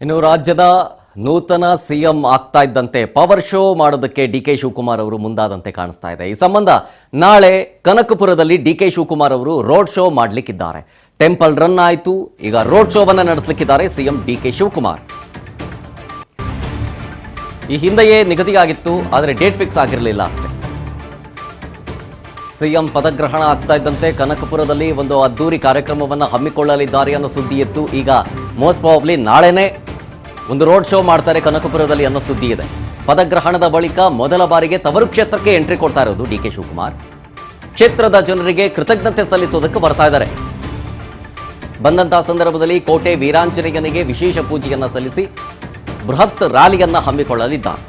ಇನ್ನು ರಾಜ್ಯದ ನೂತನ ಸಿಎಂ ಆಗ್ತಾ ಇದ್ದಂತೆ ಪವರ್ ಶೋ ಮಾಡೋದಕ್ಕೆ ಡಿಕೆ ಶಿವಕುಮಾರ್ ಅವರು ಮುಂದಾದಂತೆ ಕಾಣಿಸ್ತಾ ಇದೆ. ಈ ಸಂಬಂಧ ನಾಳೆ ಕನಕಪುರದಲ್ಲಿ ಡಿಕೆ ಶಿವಕುಮಾರ್ ಅವರು ರೋಡ್ ಶೋ ಮಾಡಲಿಕ್ಕಿದ್ದಾರೆ. ಟೆಂಪಲ್ ರನ್ ಆಯಿತು, ಈಗ ರೋಡ್ ಶೋವನ್ನ ನಡೆಸಲಿಕ್ಕಿದ್ದಾರೆ ಸಿಎಂ ಡಿಕೆ ಶಿವಕುಮಾರ್. ಈ ಹಿಂದೆಯೇ ನಿಗದಿಯಾಗಿತ್ತು, ಆದರೆ ಡೇಟ್ ಫಿಕ್ಸ್ ಆಗಿರಲಿಲ್ಲ ಅಷ್ಟೇ. ಸಿಎಂ ಪದಗ್ರಹಣ ಆಗ್ತಾ ಇದ್ದಂತೆ ಕನಕಪುರದಲ್ಲಿ ಒಂದು ಅದ್ದೂರಿ ಕಾರ್ಯಕ್ರಮವನ್ನು ಹಮ್ಮಿಕೊಳ್ಳಲಿದ್ದಾರೆ ಅನ್ನೋ ಸುದ್ದಿ ಇತ್ತು. ಈಗ ಮೋಸ್ಟ್ ಪ್ರಾಬಬ್ಲಿ ನಾಳೆನೇ ಒಂದು ರೋಡ್ ಶೋ ಮಾಡ್ತಾರೆ ಕನಕಪುರದಲ್ಲಿ ಅನ್ನೋ ಸುದ್ದಿ ಇದೆ. ಪದಗ್ರಹಣದ ಬಳಿಕ ಮೊದಲ ಬಾರಿಗೆ ತವರು ಕ್ಷೇತ್ರಕ್ಕೆ ಎಂಟ್ರಿ ಕೊಡ್ತಾ ಇರೋದು ಡಿಕೆ ಶಿವಕುಮಾರ್. ಕ್ಷೇತ್ರದ ಜನರಿಗೆ ಕೃತಜ್ಞತೆ ಸಲ್ಲಿಸೋದಕ್ಕೆ ಬರ್ತಾ ಇದ್ದಾರೆ. ಬಂದಂತಹ ಸಂದರ್ಭದಲ್ಲಿ ಕೋಟೆ ವೀರಾಂಜನೇಯನಿಗೆ ವಿಶೇಷ ಪೂಜೆಯನ್ನ ಸಲ್ಲಿಸಿ ಬೃಹತ್ ರ್ಯಾಲಿಯನ್ನ ಹಮ್ಮಿಕೊಳ್ಳಲಿದ್ದಾರೆ.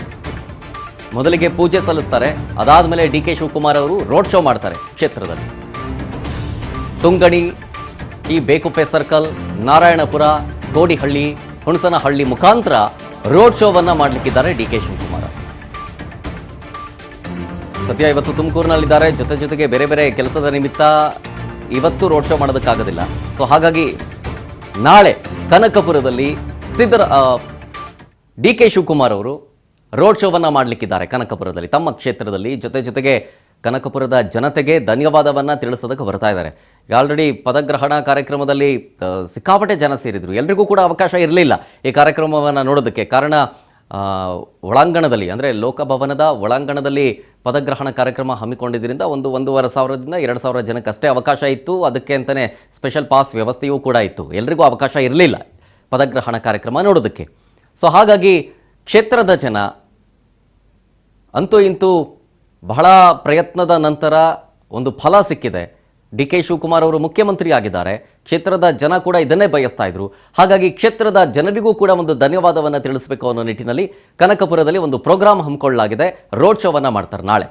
ಮೊದಲಿಗೆ ಪೂಜೆ ಸಲ್ಲಿಸ್ತಾರೆ, ಅದಾದ್ಮೇಲೆ ಡಿಕೆ ಶಿವಕುಮಾರ್ ಅವರು ರೋಡ್ ಶೋ ಮಾಡ್ತಾರೆ ಕ್ಷೇತ್ರದಲ್ಲಿ. ತುಂಗಣಿ, ಈ ಬೇಕುಪ್ಪೆ ಸರ್ಕಲ್, ನಾರಾಯಣಪುರ, ಕೋಡಿಹಳ್ಳಿ, ಹುಣಸನಹಳ್ಳಿ ಮುಖಾಂತರ ರೋಡ್ ಶೋವನ್ನ ಮಾಡಲಿಕ್ಕಿದ್ದಾರೆ ಡಿಕೆ ಶಿವಕುಮಾರ್. ಸದ್ಯ ಇವತ್ತು ತುಮಕೂರಿನಲ್ಲಿದ್ದಾರೆ, ಜೊತೆಗೆ ಬೇರೆ ಬೇರೆ ಕೆಲಸದ ನಿಮಿತ್ತ ಇವತ್ತು ರೋಡ್ ಶೋ ಮಾಡೋದಕ್ಕಾಗೋದಿಲ್ಲ. ಸೊ ಹಾಗಾಗಿ ನಾಳೆ ಕನಕಪುರದಲ್ಲಿ ಡಿಕೆ ಶಿವಕುಮಾರ್ ಅವರು ರೋಡ್ ಶೋವನ್ನ ಮಾಡಲಿಕ್ಕಿದ್ದಾರೆ ಕನಕಪುರದಲ್ಲಿ, ತಮ್ಮ ಕ್ಷೇತ್ರದಲ್ಲಿ. ಜೊತೆಗೆ ಕನಕಪುರದ ಜನತೆಗೆ ಧನ್ಯವಾದವನ್ನ ತಿಳಿಸೋದಕ್ಕೆ ಬರ್ತಾ ಇದ್ದಾರೆ. ಈಗ ಆಲ್ರೆಡಿ ಪದಗ್ರಹಣ ಕಾರ್ಯಕ್ರಮದಲ್ಲಿ ಸಿಕ್ಕಾಪಟ್ಟೆ ಜನ ಸೇರಿದ್ರು. ಎಲ್ರಿಗೂ ಕೂಡ ಅವಕಾಶ ಇರಲಿಲ್ಲ ಈ ಕಾರ್ಯಕ್ರಮವನ್ನು ನೋಡೋದಕ್ಕೆ. ಕಾರಣ ಒಳಾಂಗಣದಲ್ಲಿ, ಅಂದರೆ ಲೋಕಭವನದ ಒಳಾಂಗಣದಲ್ಲಿ ಪದಗ್ರಹಣ ಕಾರ್ಯಕ್ರಮ ಹಮ್ಮಿಕೊಂಡಿದ್ದರಿಂದ 1,500ದಿಂದ 2,000 ಜನಕ್ಕಷ್ಟೇ ಅವಕಾಶ ಇತ್ತು. ಅದಕ್ಕೆ ಅಂತಲೇ ಸ್ಪೆಷಲ್ ಪಾಸ್ ವ್ಯವಸ್ಥೆಯೂ ಕೂಡ ಇತ್ತು. ಎಲ್ರಿಗೂ ಅವಕಾಶ ಇರಲಿಲ್ಲ ಪದಗ್ರಹಣ ಕಾರ್ಯಕ್ರಮ ನೋಡೋದಕ್ಕೆ. ಸೊ ಹಾಗಾಗಿ ಕ್ಷೇತ್ರದ ಜನ ಅಂತೂ ಇಂತೂ ಬಹಳ ಪ್ರಯತ್ನದ ನಂತರ ಒಂದು ಫಲ ಸಿಕ್ಕಿದೆ. ಡಿ ಕೆ ಶಿವಕುಮಾರ್ ಅವರು ಮುಖ್ಯಮಂತ್ರಿ ಆಗಿದ್ದಾರೆ. ಕ್ಷೇತ್ರದ ಜನ ಕೂಡ ಇದನ್ನೇ ಬಯಸ್ತಾ ಇದ್ರು. ಹಾಗಾಗಿ ಕ್ಷೇತ್ರದ ಜನರಿಗೂ ಕೂಡ ಒಂದು ಧನ್ಯವಾದವನ್ನು ತಿಳಿಸಬೇಕು ಅನ್ನೋ ನಿಟ್ಟಿನಲ್ಲಿ ಕನಕಪುರದಲ್ಲಿ ಒಂದು ಪ್ರೋಗ್ರಾಮ್ ಹಮ್ಮಿಕೊಳ್ಳಲಾಗಿದೆ. ರೋಡ್ ಶೋವನ್ನು ಮಾಡ್ತಾರೆ ನಾಳೆ.